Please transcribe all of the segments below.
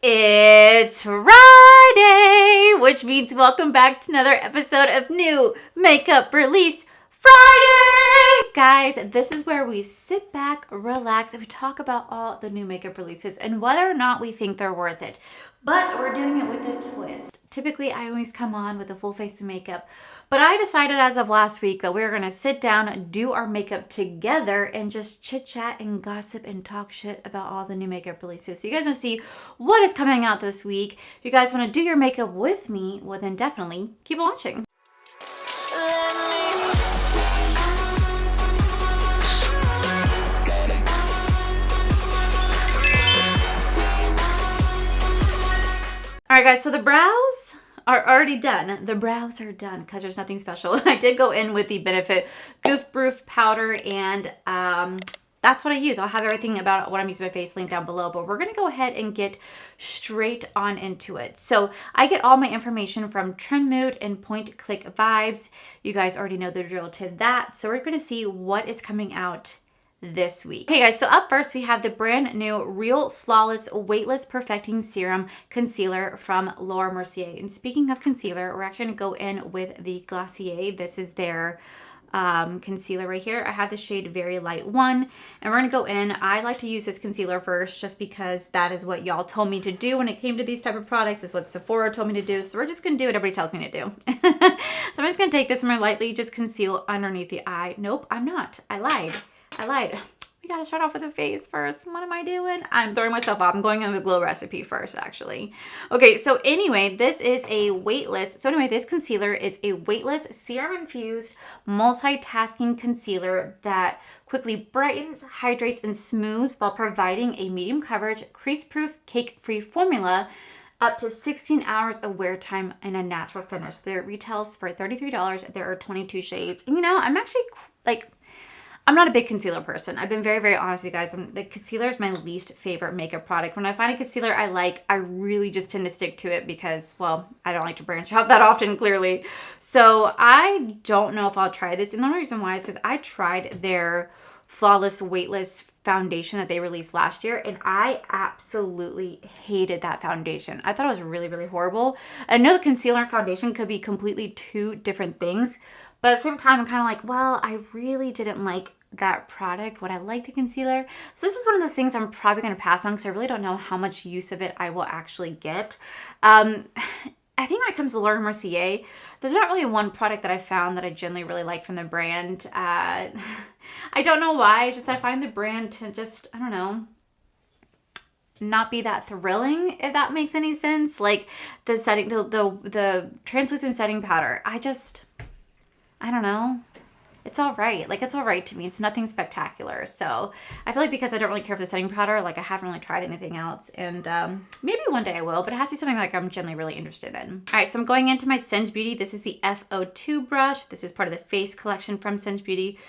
It's Friday, which means welcome back to another episode of New Makeup Release Friday! Guys, this is where we sit back, relax, and we talk about all the new makeup releases and whether or not we think they're worth it. But we're doing it with a twist. Typically, I always come on with a full face of makeup, but I decided as of last week that we were going to sit down, do our makeup together, and just chit chat and gossip and talk shit about all the new makeup releases. So you guys want to see what is coming out this week. If you guys want to do your makeup with me, well then definitely keep watching. Alright guys, so the brows are already done. The brows are done because there's nothing special. I did go in with the Benefit Goof Proof powder and that's what I use. I'll have everything about what I'm using my face linked down below, but we're going to go ahead and get straight on into it. So I get all my information from Trend Mood and Point Click Vibes. You guys already know the drill to that. So we're going to see what is coming out this week. Okay guys, so up first we have the brand new Real Flawless Weightless Perfecting Serum Concealer from Laura Mercier. And speaking of concealer, we're actually going to go in with the Glossier. This is their concealer right here. I have the shade Very Light 1 and we're going to go in. I like to use this concealer first just because that is what y'all told me to do when it came to these type of products. Is what Sephora told me to do. So we're just going to do what everybody tells me to do. So I'm just going to take this and lightly just conceal underneath the eye. Nope, I'm not. I lied. We gotta start off with the face first. What am I doing? I'm throwing myself off. I'm going in with Glow Recipe first, actually. Okay, so anyway, this is a weightless. So anyway, this concealer is a weightless, serum-infused, multitasking concealer that quickly brightens, hydrates, and smooths while providing a medium coverage, crease-proof, cake-free formula up to 16 hours of wear time and a natural finish. There retails for $33. There are 22 shades. And you know, I'm actually I'm not a big concealer person. I've been very, very honest with you guys. The concealer is my least favorite makeup product. When I find a concealer I like, I really just tend to stick to it because, well, I don't like to branch out that often, clearly. So I don't know if I'll try this. And the only reason why is because I tried their Flawless Weightless foundation that they released last year, and I absolutely hated that foundation. I thought it was really, really horrible. I know the concealer and foundation could be completely two different things, but at the same time, I'm kind of like, well, I really didn't like that product. Would I like the concealer? So this is one of those things I'm probably going to pass on because I really don't know how much use of it I will actually get. I think when it comes to Laura Mercier, there's not really one product that I found that I generally really like from the brand. I don't know why. It's just I find the brand to just, I don't know, not be that thrilling, if that makes any sense. Like the setting, the translucent setting powder, I don't know. It's all right. Like, it's all right to me. It's nothing spectacular. So I feel like because I don't really care for the setting powder, like I haven't really tried anything else. And maybe one day I will, but it has to be something like I'm generally really interested in. All right, so I'm going into my Sense Beauty. This is the FO2 brush. This is part of the face collection from Sense Beauty.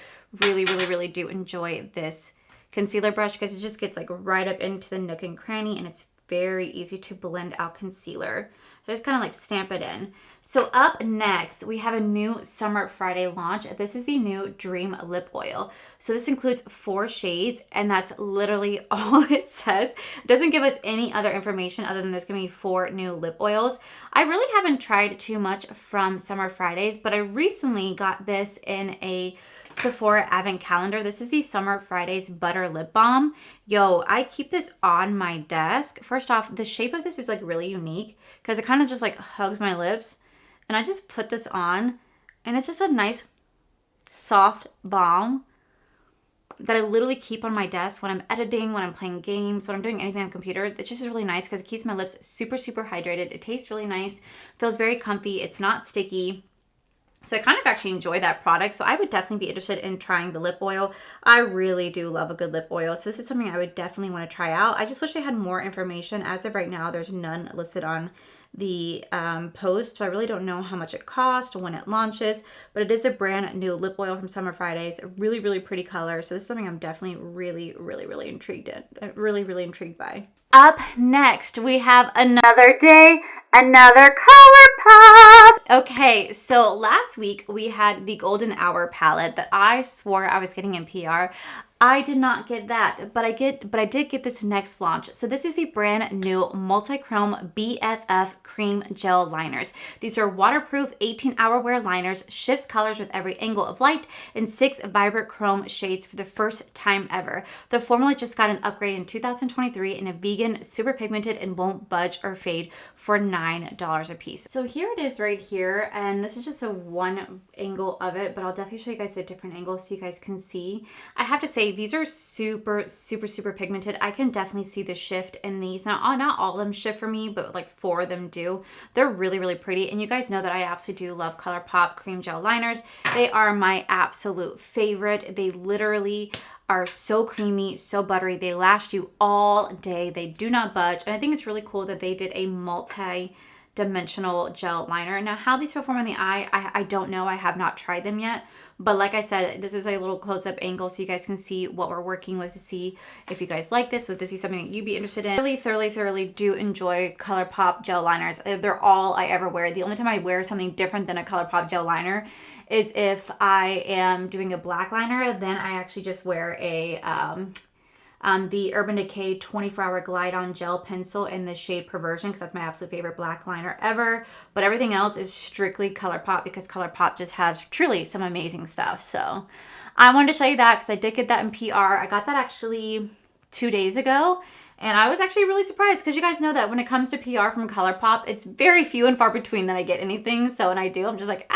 Really, really, really do enjoy this concealer brush because it just gets like right up into the nook and cranny and it's very easy to blend out concealer. Just kind of like stamp it in. So up next, we have a new Summer Friday launch. This is the new Dream Lip Oil. So this includes 4 shades, and that's literally all it says. It doesn't give us any other information other than there's going to be 4 new lip oils. I really haven't tried too much from Summer Fridays, but I recently got this in a Sephora Advent Calendar. This is the Summer Fridays Butter Lip Balm. Yo, I keep this on my desk. First off, the shape of this is like really unique because it kind of just like hugs my lips. And I just put this on and it's just a nice soft balm that I literally keep on my desk when I'm editing, when I'm playing games, when I'm doing anything on the computer. It's just really nice because it keeps my lips super, super hydrated. It tastes really nice, feels very comfy. It's not sticky. So I kind of actually enjoy that product. So I would definitely be interested in trying the lip oil. I really do love a good lip oil. So this is something I would definitely want to try out. I just wish I had more information. As of right now, there's none listed on the post. So I really don't know how much it costs or when it launches, but it is a brand new lip oil from Summer Fridays. A really, really pretty color. So this is something I'm definitely really, really, really intrigued by. Up next, we have Another Day, Another Colourpop. Okay, so last week we had the Golden Hour palette that I swore I was getting in PR. I did not get that, but I did get this next launch. So this is the brand new multi-chrome BFF cream gel liners. These are waterproof 18-hour wear liners, shifts colors with every angle of light, and 6 vibrant chrome shades for the first time ever. The formula just got an upgrade in 2023 in a vegan, super pigmented, and won't budge or fade for $9 a piece. So here it is right here, and this is just a one angle of it, but I'll definitely show you guys a different angle so you guys can see. I have to say, these are super, super, super pigmented. I can definitely see the shift in these. Now, not all of them shift for me, but like 4 of them do. They're really, really pretty, and you guys know that I absolutely do love Colourpop cream gel liners. They are my absolute favorite. They literally are so creamy, so buttery. They last you all day. They do not budge. And I think it's really cool that they did a multi-dimensional gel liner. Now, how these perform on the eye, I don't know. I have not tried them yet. But like I said, this is a little close-up angle so you guys can see what we're working with to see if you guys like this. Would this be something that you'd be interested in? Really, thoroughly do enjoy Colourpop gel liners. They're all I ever wear. The only time I wear something different than a Colourpop gel liner is if I am doing a black liner. Then I actually just wear a the Urban Decay 24-hour Glide On Gel Pencil in the shade Perversion, because that's my absolute favorite black liner ever. But everything else is strictly Colourpop, because Colourpop just has truly some amazing stuff. So I wanted to show you that because I did get that in PR. I got that actually 2 days ago. And I was actually really surprised because you guys know that when it comes to PR from Colourpop, it's very few and far between that I get anything. So when I do, I'm just like,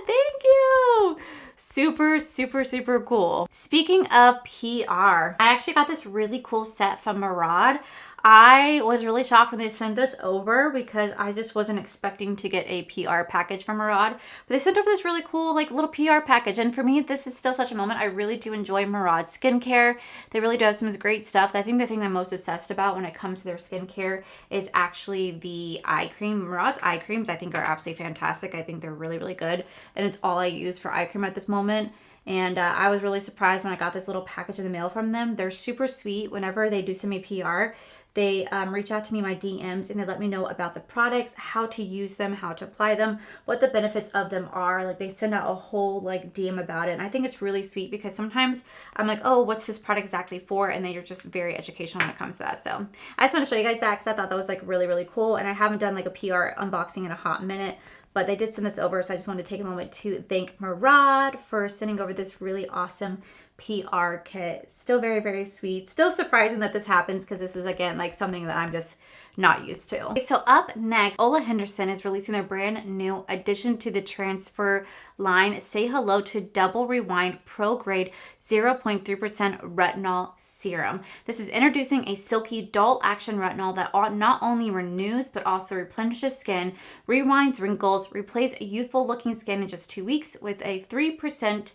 thank you. Super, super, super cool. Speaking of PR, I actually got this really cool set from Murad. I was really shocked when they sent this over because I just wasn't expecting to get a PR package from Murad. But they sent over this really cool like little PR package. And for me, this is still such a moment. I really do enjoy Murad skincare. They really do some great stuff. I think the thing I'm most obsessed about when it comes to their skincare is actually the eye cream. Murad's eye creams I think are absolutely fantastic. I think they're really, really good. And it's all I use for eye cream at this moment. And I was really surprised when I got this little package in the mail from them. They're super sweet. Whenever they do send me PR, they reach out to me in my DMs and they let me know about the products, how to use them, how to apply them, what the benefits of them are. Like they send out a whole like DM about it. And I think it's really sweet because sometimes I'm like, oh, what's this product exactly for? And then you're just very educational when it comes to that. So I just want to show you guys that because I thought that was like really, really cool. And I haven't done like a PR unboxing in a hot minute, but they did send this over. So I just wanted to take a moment to thank Murad for sending over this really awesome PR kit. Still very, very sweet. Still surprising that this happens because this is, again, like something that I'm just not used to. Okay, so up next, Ole Henderson is releasing their brand new addition to the transfer line. Say hello to Double Rewind Pro Grade 0.3% Retinol Serum. This is introducing a silky dull action retinol that not only renews but also replenishes skin, rewinds wrinkles, replaces youthful looking skin in just 2 weeks with a 0.3%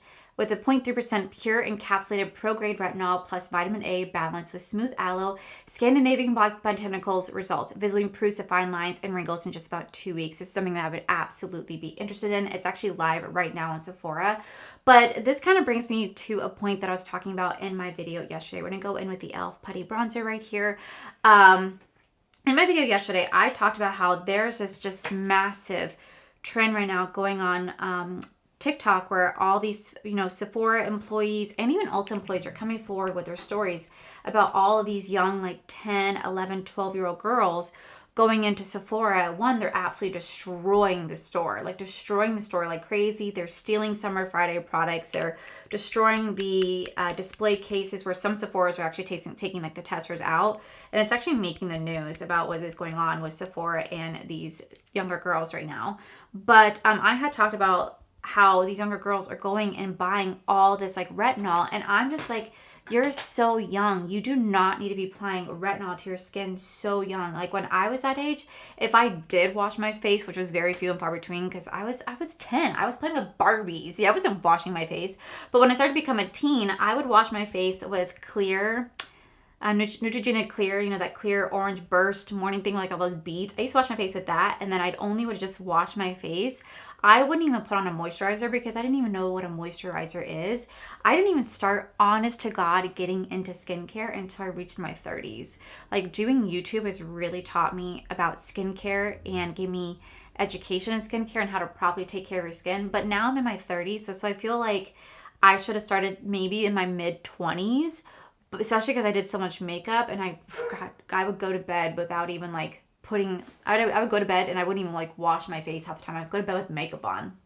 pure encapsulated pro-grade retinol plus vitamin A balanced with smooth aloe, Scandinavian botanicals results. Visibly improves the fine lines and wrinkles in just about 2 weeks. It's something that I would absolutely be interested in. It's actually live right now on Sephora. But this kind of brings me to a point that I was talking about in my video yesterday. We're going to go in with the e.l.f. Putty Bronzer right here. In my video yesterday, I talked about how there's this just massive trend right now going on TikTok where all these, Sephora employees and even Ulta employees are coming forward with their stories about all of these young, like 10, 11, 12-year-old girls going into Sephora. One, they're absolutely destroying the store like crazy. They're stealing Summer Friday products. They're destroying the display cases where some Sephoras are actually taking like the testers out. And it's actually making the news about what is going on with Sephora and these younger girls right now. But I had talked about how these younger girls are going and buying all this like retinol, and I'm just like, you're so young. You do not need to be applying retinol to your skin so young. Like when I was that age, if I did wash my face, which was very few and far between because I was 10. I was playing with Barbies. Yeah, I wasn't washing my face. But when I started to become a teen, I would wash my face with clear Neutrogena Clear, that clear orange burst morning thing, like all those beads. I used to wash my face with that, and then I'd only would just wash my face. I wouldn't even put on a moisturizer because I didn't even know what a moisturizer is. I didn't even start, honest to God, getting into skincare until I reached my 30s. Like doing YouTube has really taught me about skincare and gave me education in skincare and how to properly take care of your skin. But now I'm in my 30s, so I feel like I should have started maybe in my mid-20s, but especially because I did so much makeup, and I would go to bed without even like I would go to bed and I wouldn't even like wash my face half the time. I'd go to bed with makeup on.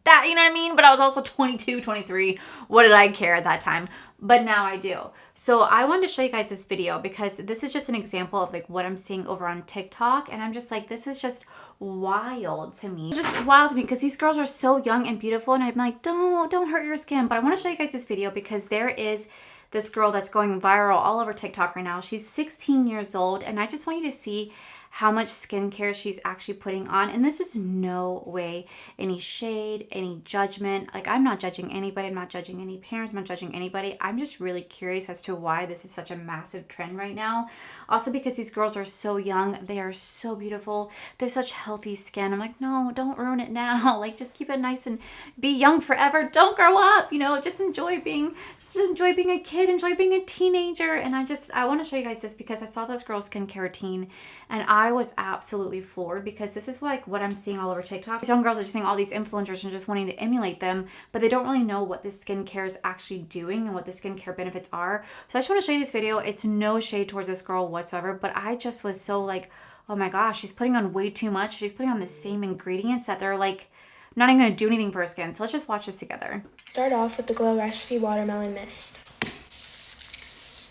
That, you know what I mean? But I was also 22, 23. What did I care at that time? But now I do. So I wanted to show you guys this video because this is just an example of like what I'm seeing over on TikTok. And I'm just like, this is just wild to me. Just wild to me because these girls are so young and beautiful. And I'm like, don't hurt your skin. But I want to show you guys this video because there is this girl that's going viral all over TikTok right now. She's 16 years old. And I just want you to see how much skincare she's actually putting on. And this is no way any shade, any judgment. Like, I'm not judging anybody. I'm not judging any parents. I'm not judging anybody. I'm just really curious as to why this is such a massive trend right now. Also because these girls are so young. They are so beautiful. They have such healthy skin. I'm like, no, don't ruin it now. Like, just keep it nice and be young forever. Don't grow up, you know, just enjoy being a kid, enjoy being a teenager. And I want to show you guys this because I saw this girl's skincare routine and I was absolutely floored because this is like what I'm seeing all over TikTok. These young girls are just seeing all these influencers and just wanting to emulate them, but they don't really know what this skincare is actually doing and what the skincare benefits are. So I just want to show you this video. It's no shade towards this girl whatsoever, but I just was so like, oh my gosh, she's putting on way too much. She's putting on the same ingredients that they're like not even going to do anything for her skin. So let's just watch this together. Start off with the Glow Recipe Watermelon Mist.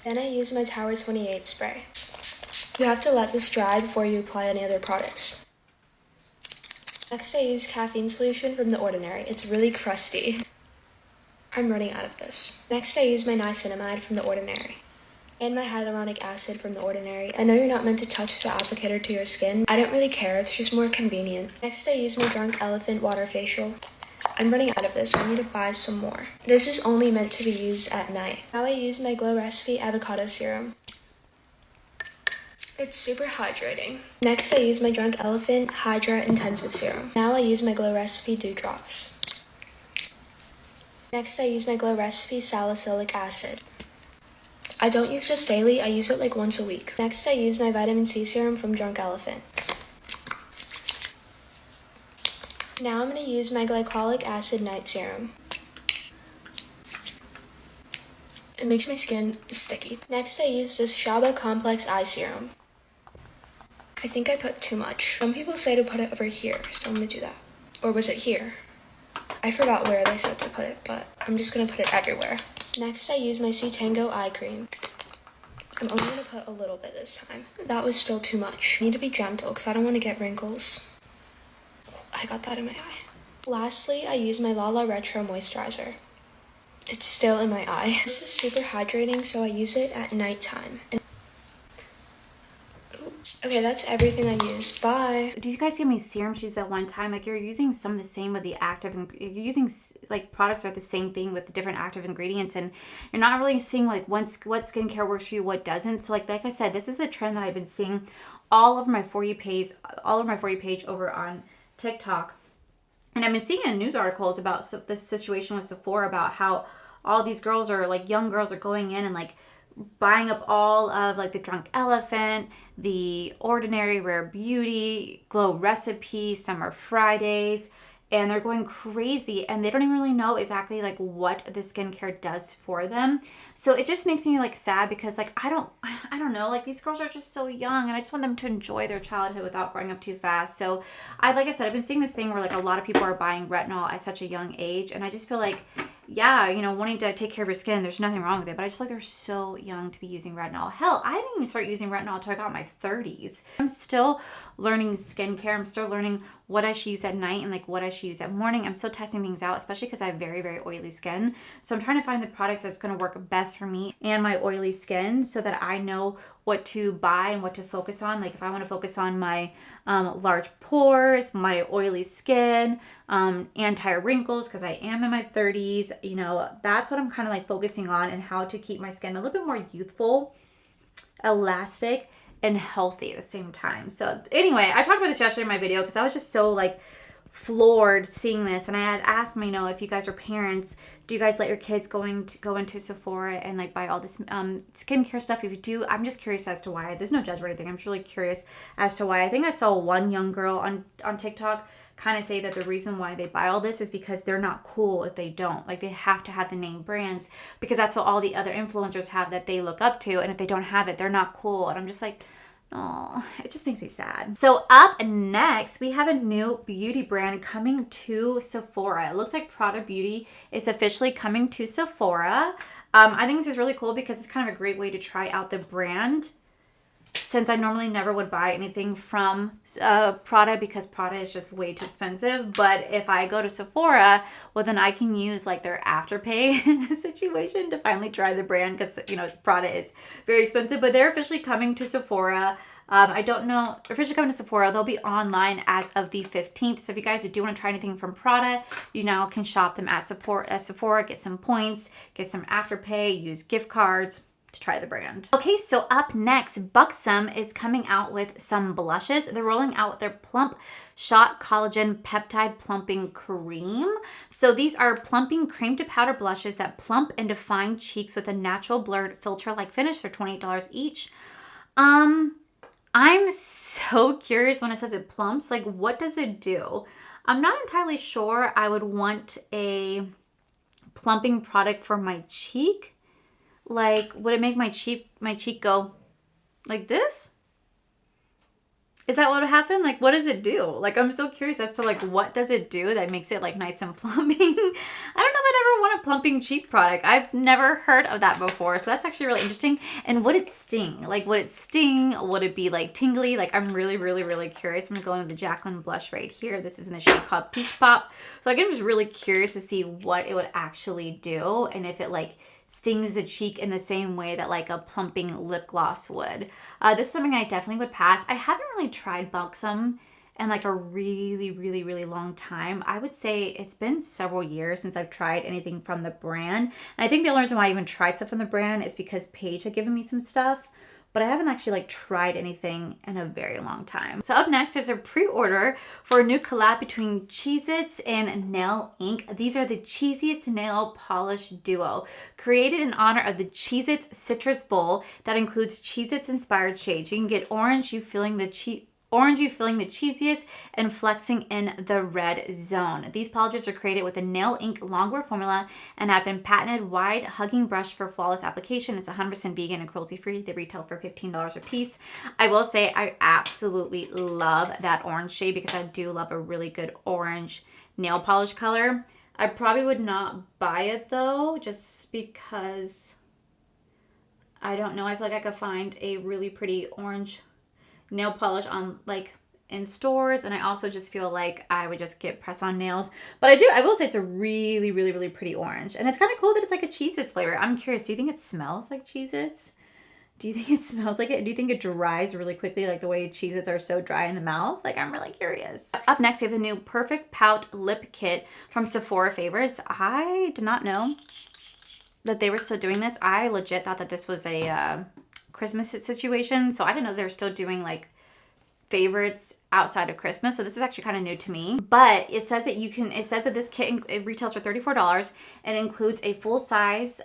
Then I use my Tower 28 spray. You have to let this dry before you apply any other products. Next I use caffeine solution from The Ordinary. It's really crusty. I'm running out of this. Next I use my niacinamide from The Ordinary. And my hyaluronic acid from The Ordinary. I know you're not meant to touch the applicator to your skin. I don't really care, it's just more convenient. Next I use my Drunk Elephant Water Facial. I'm running out of this, I need to buy some more. This is only meant to be used at night. Now I use my Glow Recipe Avocado Serum. It's super hydrating. Next I use my Drunk Elephant Hydra Intensive Serum. Now I use my Glow Recipe Dew Drops. Next I use my Glow Recipe Salicylic Acid. I don't use this daily, I use it like once a week. Next I use my Vitamin C Serum from Drunk Elephant. Now I'm going to use my Glycolic Acid Night Serum. It makes my skin sticky. Next I use this Shaba Complex Eye Serum. I think I put too much. Some people say to put it over here, so I'm going to do that. Or was it here? I forgot where they said to put it, but I'm just going to put it everywhere. Next I use my C-Tango Eye Cream. I'm only going to put a little bit this time. That was still too much. I need to be gentle because I don't want to get wrinkles. I got that in my eye. Lastly, I use my Lala Retro Moisturizer. It's still in my eye. This is super hydrating, so I use it at nighttime. Okay, that's everything I use. Bye. Did you guys see how many serums she used at one time? Like, you're using some of the same with the active, you're using like products that are the same thing with the different active ingredients, and you're not really seeing like what skincare works for you, what doesn't. So like I said, this is the trend that I've been seeing all over my For You page over on TikTok. And I've been seeing in news articles about this situation with Sephora, about how all these girls are like, young girls are going in and like buying up all of like the Drunk Elephant, the Ordinary, Rare Beauty, Glow Recipe, Summer Fridays, and they're going crazy and they don't even really know exactly like what the skincare does for them. So it just makes me like sad because like I don't know, like these girls are just so young and I just want them to enjoy their childhood without growing up too fast. So like I said, I've been seeing this thing where like a lot of people are buying retinol at such a young age, and I just feel like, yeah, you know, wanting to take care of your skin, there's nothing wrong with it, but I just feel like they're so young to be using retinol. Hell, I didn't even start using retinol until I got in my 30s. I'm still learning skincare. I'm still learning what I should use at night and like what I should use at morning. I'm still testing things out, especially because I have very, very oily skin. So I'm trying to find the products that's going to work best for me and my oily skin so that I know what to buy and what to focus on. Like if I want to focus on my large pores, my oily skin, anti-wrinkles, because I am in my 30s, you know, that's what I'm kind of like focusing on, and how to keep my skin a little bit more youthful, elastic, and healthy at the same time. So anyway, I talked about this yesterday in my video because I was just so like floored seeing this, and I had asked, you know, if you guys are parents, do you guys let your kids go into Sephora and like buy all this skincare stuff? If you do, I'm just curious as to why. There's no judgment or anything. I'm just really curious as to why. I think I saw one young girl on TikTok kind of say that the reason why they buy all this is because they're not cool if they don't. Like, they have to have the name brands because that's what all the other influencers have that they look up to. And if they don't have it, they're not cool. And I'm just like, oh, it just makes me sad. So up next, we have a new beauty brand coming to Sephora. It looks like Prada Beauty is officially coming to Sephora. I think this is really cool because it's kind of a great way to try out the brand, since I normally never would buy anything from Prada because Prada is just way too expensive. But if I go to Sephora, well, then I can use like their Afterpay situation to finally try the brand because, you know, Prada is very expensive. But they're officially coming to Sephora. I don't know, officially coming to Sephora. They'll be online as of the 15th. So if you guys do want to try anything from Prada, you now can shop them at Sephora, get some points, get some Afterpay, use gift cards to try the brand. Okay, so up next, Buxom is coming out with some blushes. They're rolling out their Plump Shot Collagen Peptide Plumping Cream. So these are plumping cream to powder blushes that plump and define cheeks with a natural blurred filter-like finish. They're $28 each. I'm so curious when it says it plumps. Like, what does it do? I'm not entirely sure I would want a plumping product for my cheek. Like, would it make my cheek go like this? Is that what would happen? Like, what does it do? Like, I'm so curious as to, like, what does it do that makes it, like, nice and plumping? I don't know if I'd ever want a plumping cheek product. I've never heard of that before. So that's actually really interesting. And would it sting? Like, would it sting? Would it be, like, tingly? Like, I'm really, really, really curious. I'm going to go into the Jaclyn blush right here. This is in the shade called Peach Pop. So, like, I'm just really curious to see what it would actually do. And if it, like, stings the cheek in the same way that like a plumping lip gloss would. This is something I definitely would pass. I haven't really tried Buxom in like a really, really, really long time. I would say it's been several years since I've tried anything from the brand. And I think the only reason why I even tried stuff from the brand is because Paige had given me some stuff. But I haven't actually like tried anything in a very long time. So up next, there's a pre-order for a new collab between Cheez-Its and Nail Ink. These are the cheesiest nail polish duo, created in honor of the Cheez-Its Citrus Bowl that includes Cheez-Its inspired shades. You can get orange, you feeling the cheesiest, and flexing in the red zone. These polishes are created with a nail ink longwear formula and have been patented wide hugging brush for flawless application. It's 100% vegan and cruelty free. They retail for $15 a piece. I will say I absolutely love that orange shade because I do love a really good orange nail polish color. I probably would not buy it though, just because I don't know. I feel like I could find a really pretty orange nail polish on like in stores, and I also just feel like I would just get press on nails. But I will say it's a really, really, really pretty orange, and it's kind of cool that it's like a Cheez-Its flavor. I'm curious, do you think it smells like Cheez-Its? Do you think it smells like it? Do you think it dries really quickly like the way Cheez-Its are so dry in the mouth? Like, I'm really curious. Up next, we have the new Perfect Pout Lip Kit from Sephora Favorites. I did not know that they were still doing this. I legit thought that this was a Christmas situation, so I didn't know they were still doing like favorites outside of Christmas. So this is actually kind of new to me. But it says that it says that this kit, it retails for $34 and includes a full size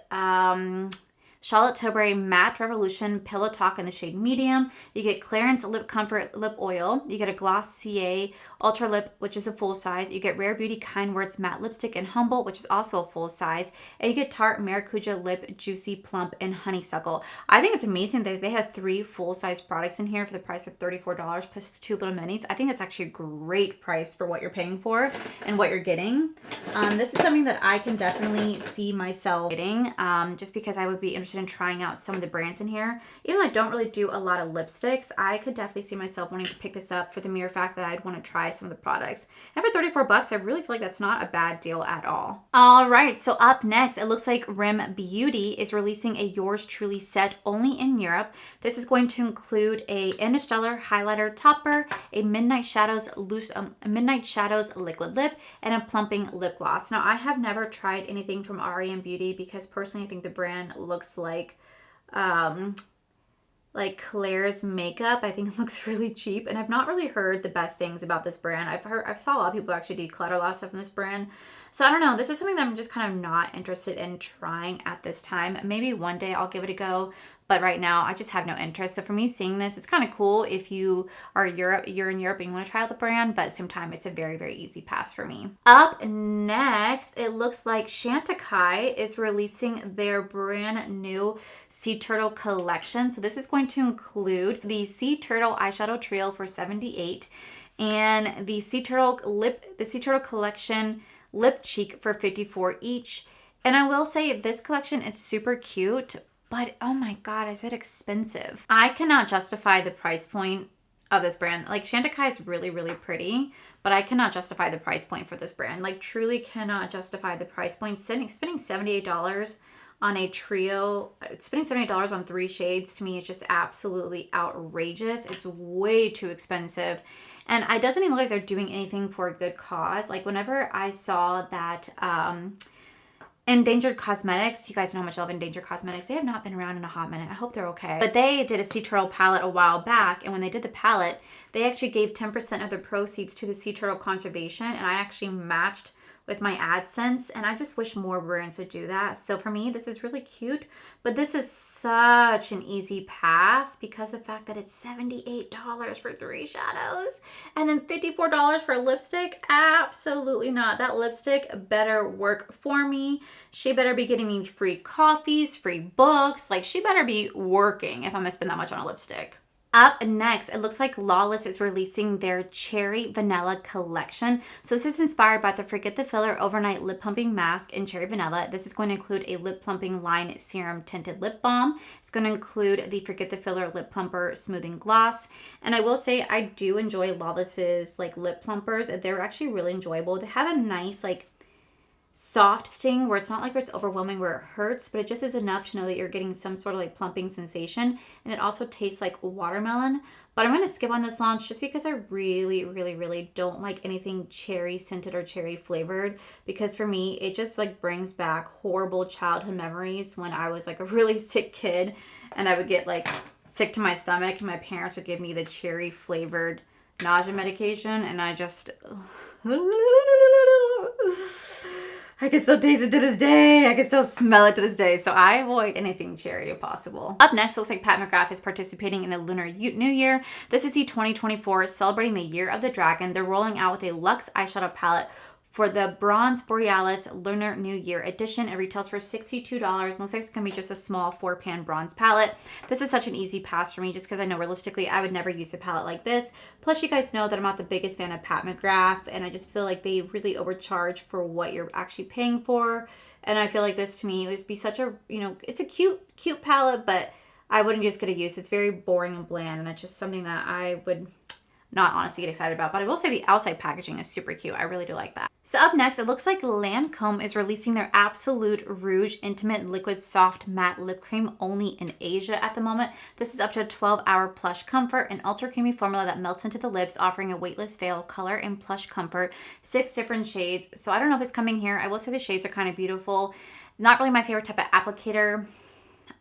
Charlotte Tilbury Matte Revolution Pillow Talk in the shade medium. You get Clarins Lip Comfort Lip Oil. You get a Glossier Ultra Lip, which is a full size. You get Rare Beauty Kind Words Matte Lipstick in Humble, which is also a full size. And you get Tarte Maracuja Lip Juicy Plump in Honeysuckle. I think it's amazing that they have 3 full-size products in here for the price of $34 plus 2 little minis. I think that's actually a great price for what you're paying for and what you're getting. This is something that I can definitely see myself getting, just because I would be interested in trying out some of the brands in here. Even though I don't really do a lot of lipsticks, I could definitely see myself wanting to pick this up for the mere fact that I'd want to try some of the products. And for 34 bucks, I really feel like that's not a bad deal at all. All right, so up next, it looks like Rim Beauty is releasing a Yours Truly set only in Europe. This is going to include a Interstellar highlighter topper, a Midnight Shadows liquid lip, and a plumping lip gloss. Now, I have never tried anything from Arian Beauty because personally I think the brand looks like Claire's makeup. I think it looks really cheap, and I've not really heard the best things about this brand. I've saw a lot of people actually declutter a lot of stuff from this brand. So I don't know. This is something that I'm just kind of not interested in trying at this time. Maybe one day I'll give it a go, But right now, I just have no interest. So for me, seeing this, it's kind of cool if you are you're in Europe and you want to try out the brand, but at the same time, it's a very, very easy pass for me. Up next, it looks like Shanta Kai is releasing their brand new Sea Turtle collection. So this is going to include the Sea Turtle eyeshadow trio for $78 and the Sea Turtle collection lip cheek for $54 each. And I will say this collection is super cute, but oh my God, is it expensive? I cannot justify the price point of this brand. Like Shanta Kai is really, really pretty, but I cannot justify the price point for this brand. Like truly cannot justify the price point. Spending $78 on a trio, spending $78 on 3 shades to me is just absolutely outrageous. It's way too expensive. And it doesn't even look like they're doing anything for a good cause. Like whenever I saw that Endangered Cosmetics, you guys know how much I love Endangered Cosmetics. They have not been around in a hot minute. I hope they're okay. But they did a Sea Turtle palette a while back, and when they did the palette, they actually gave 10% of the proceeds to the Sea Turtle Conservation, and I actually matched with my AdSense, and I just wish more brands would do that. So for me, this is really cute, but this is such an easy pass because of the fact that it's $78 for 3 shadows and then $54 for a lipstick. Absolutely not. That lipstick better work for me. She better be getting me free coffees, free books. Like she better be working if I'm gonna spend that much on a lipstick. Up next, it looks like Lawless is releasing their Cherry Vanilla collection. So this is inspired by the Forget the Filler Overnight Lip Plumping Mask in Cherry Vanilla. This is going to include a Lip Plumping Line Serum Tinted Lip Balm. It's going to include the Forget the Filler Lip Plumper Smoothing Gloss. And I will say I do enjoy Lawless's like lip plumpers. They're actually really enjoyable. They have a nice like soft sting where it's not like it's overwhelming where it hurts, but it just is enough to know that you're getting some sort of like plumping sensation. And it also tastes like watermelon. But I'm going to skip on this launch just because I really, really, really don't like anything cherry scented or cherry flavored, because for me, it just like brings back horrible childhood memories when I was like a really sick kid and I would get like sick to my stomach and my parents would give me the cherry flavored nausea medication, and I just I can still taste it to this day. I can still smell it to this day. So I avoid anything cherry if possible. Up next, it looks like Pat McGrath is participating in the Lunar New Year. This is the 2024 celebrating the Year of the Dragon. They're rolling out with a luxe eyeshadow palette for the Bronze Borealis Lunar New Year edition. It retails for $62. Looks like it's going to be just a small 4-pan bronze palette. This is such an easy pass for me just because I know realistically I would never use a palette like this. Plus, you guys know that I'm not the biggest fan of Pat McGrath, and I just feel like they really overcharge for what you're actually paying for. And I feel like this to me would be such a, you know, it's a cute palette, but I wouldn't just get a use. It's very boring and bland, and it's just something that I would not honestly get excited about. But I will say the outside packaging is super cute. I really do like that. So up next, it looks like Lancome is releasing their Absolute Rouge Intimate Liquid Soft Matte Lip Cream only in Asia at the moment. This is up to a 12-hour plush comfort, an ultra creamy formula that melts into the lips, offering a weightless veil, color, and plush comfort. 6 different shades. So I don't know if it's coming here. I will say the shades are kind of beautiful. Not really my favorite type of applicator.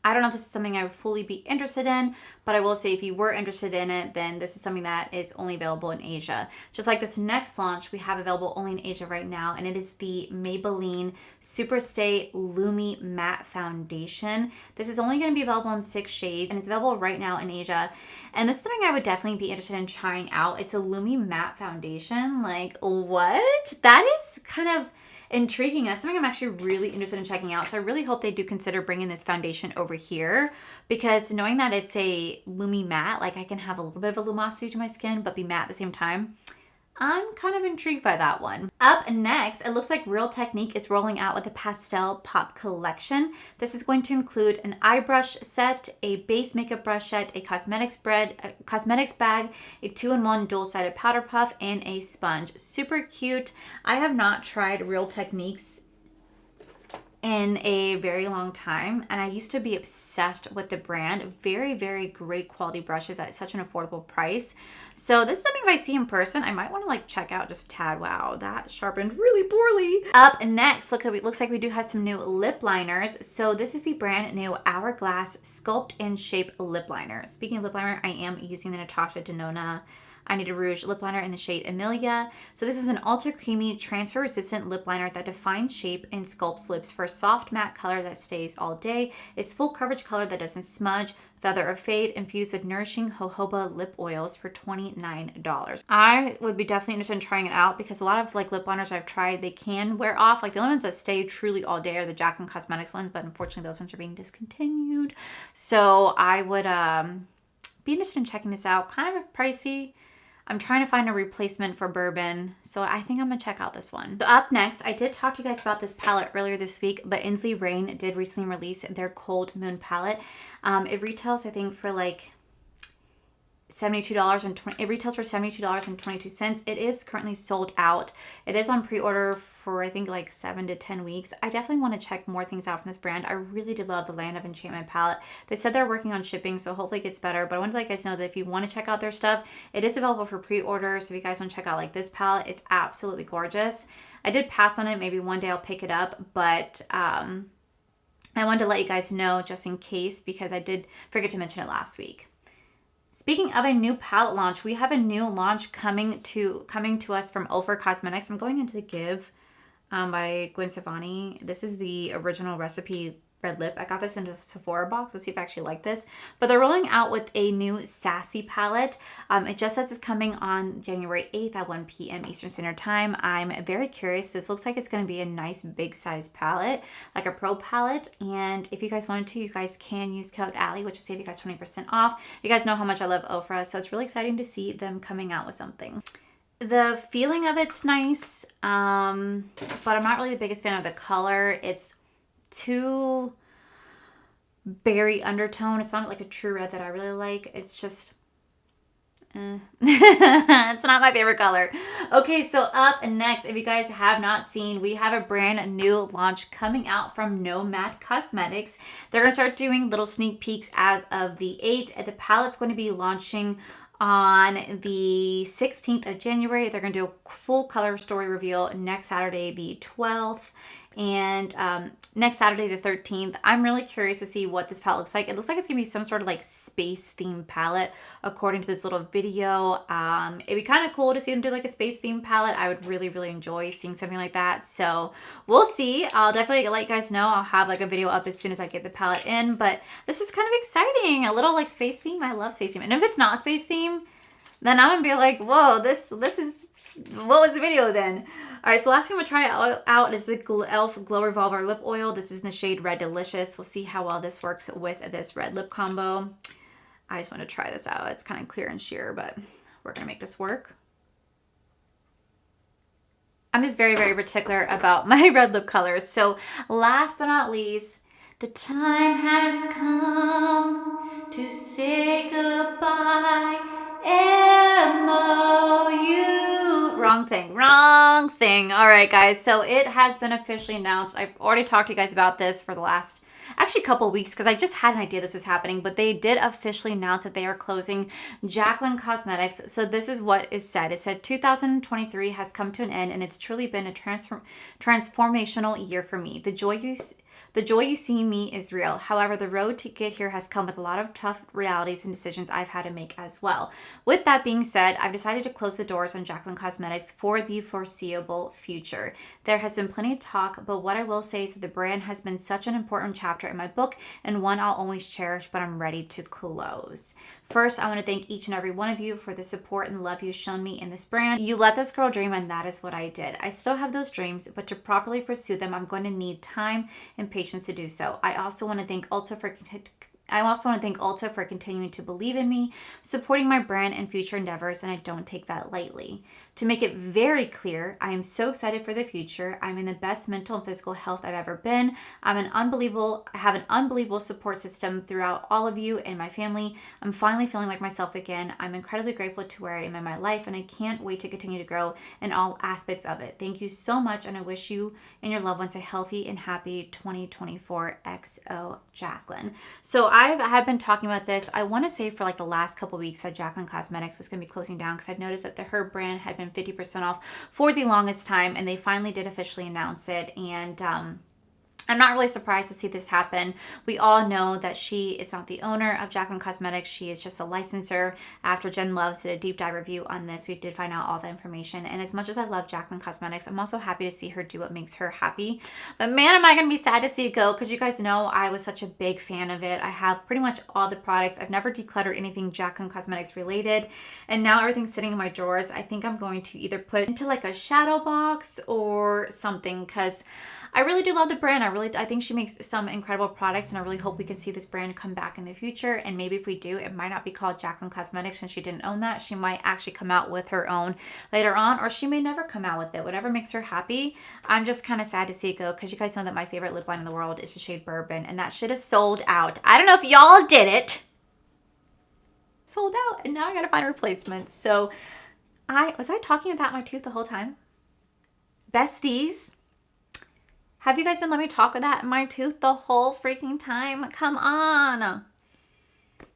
I don't know if this is something I would fully be interested in, but I will say if you were interested in it, then this is something that is only available in Asia. Just like this next launch we have available only in Asia right now, and it is the Maybelline Superstay Lumi Matte Foundation. This is only going to be available in 6 shades, and it's available right now in Asia. And this is something I would definitely be interested in trying out. It's a Lumi Matte Foundation. Like, what? That is kind of intriguing. That's something I'm actually really interested in checking out. So I really hope they do consider bringing this foundation over here, because knowing that it's a Lumi matte, like I can have a little bit of a lumosity to my skin but be matte at the same time. I'm kind of intrigued by that one. Up next, it looks like Real Technique is rolling out with a Pastel Pop collection. This is going to include an eye brush set, a base makeup brush set, a cosmetics bag, a 2-in-1 dual-sided powder puff, and a sponge. Super cute. I have not tried Real Techniques in a very long time, and I used to be obsessed with the brand. Very, very great quality brushes at such an affordable price. So this is something if I see in person, I might want to like check out just a tad. Wow, that sharpened really poorly. Up next, looks like we do have some new lip liners. So this is the brand new Hourglass Sculpt and Shape Lip Liner. Speaking of lip liner, I am using the Natasha Denona I Need a Rouge lip liner in the shade Amelia. So this is an ultra creamy, transfer resistant lip liner that defines shape and sculpts lips for a soft matte color that stays all day. It's full coverage color that doesn't smudge, feather or fade, infused with nourishing jojoba lip oils for $29. I would be definitely interested in trying it out because a lot of like lip liners I've tried, they can wear off. Like the only ones that stay truly all day are the Jaclyn Cosmetics ones, but unfortunately those ones are being discontinued. So I would be interested in checking this out. Kind of pricey. I'm trying to find a replacement for Bourbon, so I think I'm gonna check out this one. So up next, I did talk to you guys about this palette earlier this week, but Iny Rain did recently release their Cold Moon palette. It retails, I think, for like $72 it retails for $72.22. It is currently sold out. It is on pre-order for I think like 7 to 10 weeks. I definitely want to check more things out from this brand. I really did love the Land of Enchantment palette. They said they're working on shipping, so hopefully it gets better. But I want to let you guys know that if you want to check out their stuff, it is available for pre-order. So if you guys want to check out like this palette, it's absolutely gorgeous. I did pass on it. Maybe one day I'll pick it up, but I wanted to let you guys know just in case because I did forget to mention it last week. Speaking of a new palette launch, we have a new launch coming to us from Ulfer Cosmetics. I'm going into the Give by Gwen Stefani. This is the original recipe red lip. I got this in a Sephora box. We'll see if I actually like this. But they're rolling out with a new Sassy palette. It just says it's coming on January 8th at 1 p.m. Eastern Standard Time. I'm very curious. This looks like it's going to be a nice big size palette, like a pro palette. And if you guys wanted to, you guys can use code Allie, which will save you guys 20% off. You guys know how much I love Ofra, so it's really exciting to see them coming out with something. The feeling of it's nice, but I'm not really the biggest fan of the color. It's too berry undertone. It's not like a true red that I really like. It's just it's not my favorite color. Okay, so up next, if you guys have not seen, we have a brand new launch coming out from Nomad Cosmetics. They're gonna start doing little sneak peeks as of the 8th. The palette's going to be launching on the 16th of January. They're going to do a full color story reveal next Saturday, the 12th, and next Saturday, the 13th. I'm really curious to see what this palette looks like. It looks like it's going to be some sort of like space themed palette according to this little video. It'd be kind of cool to see them do like a space themed palette. I would really, really enjoy seeing something like that. So we'll see. I'll definitely let you guys know. I'll have like a video up as soon as I get the palette in, but this is kind of exciting. A little like space theme. I love space theme. And if it's not space theme, then I'm gonna be like, whoa, this is, what was the video then? All right, so the last thing I'm gonna try out is the e.l.f. Glow Revolver Lip Oil. This is in the shade Red Delicious. We'll see how well this works with this red lip combo. I just want to try this out. It's kind of clear and sheer, but we're gonna make this work. I'm just very, very particular about my red lip colors. So last but not least, the time has come to say goodbye. M-O-U. Wrong thing. All right, guys. So it has been officially announced. I've already talked to you guys about this for the last actually a couple weeks because I just had an idea this was happening, but they did officially announce that they are closing Jaclyn Cosmetics. So this is what is said. It said 2023 has come to an end and it's truly been a transformational year for me. The joy you see in me is real. However, the road to get here has come with a lot of tough realities and decisions I've had to make as well. With that being said, I've decided to close the doors on Jaclyn Cosmetics for the foreseeable future. There has been plenty of talk, but what I will say is that the brand has been such an important chapter in my book and one I'll always cherish, but I'm ready to close. First, I want to thank each and every one of you for the support and love you've shown me in this brand. You let this girl dream, and that is what I did. I still have those dreams, but to properly pursue them, I'm going to need time and patience to do so. I also want to thank Ulta for continuing to believe in me, supporting my brand and future endeavors, and I don't take that lightly. To make it very clear, I am so excited for the future. I'm in the best mental and physical health I've ever been. I have an unbelievable support system throughout all of you and my family. I'm finally feeling like myself again. I'm incredibly grateful to where I am in my life, and I can't wait to continue to grow in all aspects of it. Thank you so much, and I wish you and your loved ones a healthy and happy 2024. XO Jaclyn. So I have been talking about this. I want to say for like the last couple weeks that Jaclyn Cosmetics was going to be closing down because I've noticed that her brand had been 50% off for the longest time, and they finally did officially announce it. And I'm not really surprised to see this happen. We all know that she is not the owner of Jaclyn Cosmetics. She is just a licensor. After Jen Loves did a deep dive review on this, we did find out all the information. And as much as I love Jaclyn Cosmetics, I'm also happy to see her do what makes her happy. But man, am I going to be sad to see it go, because you guys know I was such a big fan of it. I have pretty much all the products. I've never decluttered anything Jaclyn Cosmetics related. And now everything's sitting in my drawers. I think I'm going to either put into like a shadow box or something, because I really do love the brand. I think she makes some incredible products, and I really hope we can see this brand come back in the future. And maybe if we do, it might not be called Jaclyn Cosmetics since she didn't own that. She might actually come out with her own later on, or she may never come out with it. Whatever makes her happy. I'm just kind of sad to see it go, because you guys know that my favorite lip line in the world is the shade Bourbon, and that shit is sold out. I don't know if y'all did it. Sold out, and now I gotta find replacements. So was I talking about my tooth the whole time? Besties, have you guys been letting me talk about my tooth the whole freaking time? Come on.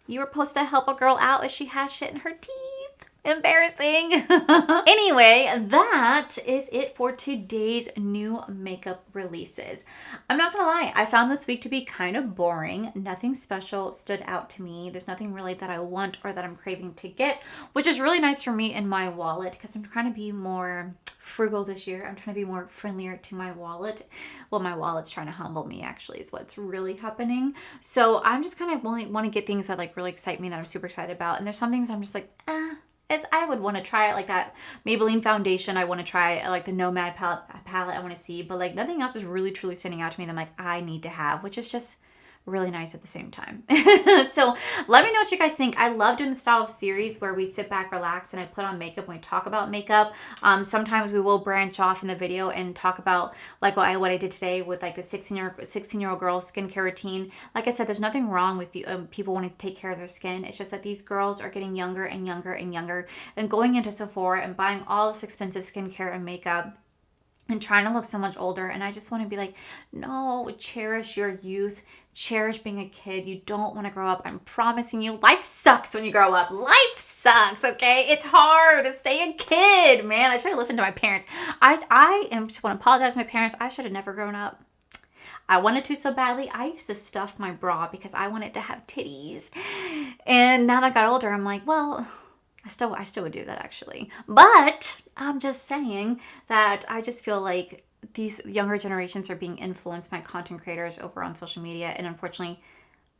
You were supposed to help a girl out if she has shit in her teeth. Embarrassing. Anyway, that is it for today's new makeup releases. I'm not gonna lie, I found this week to be kind of boring. Nothing special stood out to me. There's nothing really that I want or that I'm craving to get, which is really nice for me in my wallet, because I'm trying to be more frugal this year. I'm trying to be more friendlier to my wallet. Well, my wallet's trying to humble me, actually, is what's really happening. So I'm just kind of want to get things that like really excite me, that I'm super excited about. And there's some things I'm just like, I would want to try it, like that Maybelline foundation. I want to try like the Nomad palette I want to see, but like nothing else is really truly standing out to me that I'm like, I need to have, which is just really nice at the same time. So let me know what you guys think. I love doing the style of series where we sit back, relax, and I put on makeup when we talk about makeup. Sometimes we will branch off in the video and talk about like what I did today with like the 16-year-old girl skincare routine. Like I said, there's nothing wrong with people wanting to take care of their skin. It's just that these girls are getting younger and younger and younger, and going into Sephora and buying all this expensive skincare and makeup and trying to look so much older. And I just want to be like, no, cherish your youth. Cherish being a kid. You don't want to grow up. I'm promising you, life sucks when you grow up. Life sucks, okay? It's hard to stay a kid, man. I should have listened to my parents. I just want to apologize to my parents. I should have never grown up. I wanted to so badly. I used to stuff my bra because I wanted to have titties. And now that I got older, I'm like, well, I still would do that, actually. But I'm just saying that I just feel like these younger generations are being influenced by content creators over on social media. And unfortunately,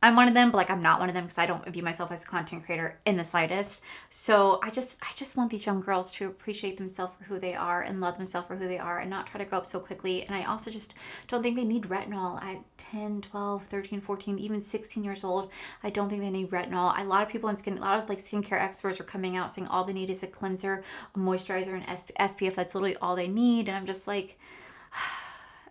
I'm one of them, but like I'm not one of them, because I don't view myself as a content creator in the slightest. So I just want these young girls to appreciate themselves for who they are and love themselves for who they are, and not try to grow up so quickly. And I also just don't think they need retinol at 10, 12, 13, 14, even 16 years old. I don't think they need retinol. A lot of people a lot of like skincare experts are coming out saying all they need is a cleanser, a moisturizer, and SPF. That's literally all they need. And I'm just like,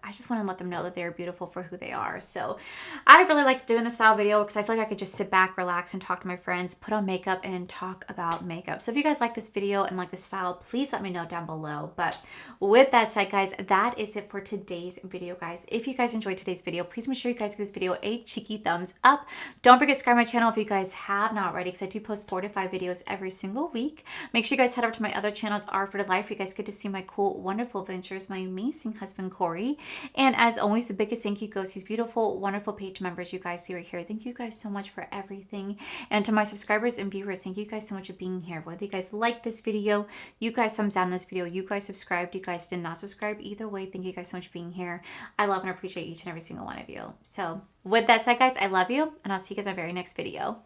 I just want to let them know that they are beautiful for who they are. So I really like doing this style video because I feel like I could just sit back, relax, and talk to my friends, put on makeup, and talk about makeup. So if you guys like this video and like the style, please let me know down below. But with that said, guys, that is it for today's video, guys. If you guys enjoyed today's video, please make sure you guys give this video a cheeky thumbs up. Don't forget to subscribe to my channel if you guys have not already, because I do post 4 to 5 videos every single week. Make sure you guys head over to my other channels, R for the Life. You guys get to see my cool, wonderful adventures, my amazing husband, Corey. And as always, the biggest thank you goes to these beautiful, wonderful page members you guys see right here. Thank you guys so much for everything. And to my subscribers and viewers, thank you guys so much for being here. Whether you guys like this video, you guys thumbs down this video, you guys subscribed, you guys did not subscribe, either way, thank you guys so much for being here. I love and appreciate each and every single one of you. So with that said, guys, I love you, and I'll see you guys in my very next video.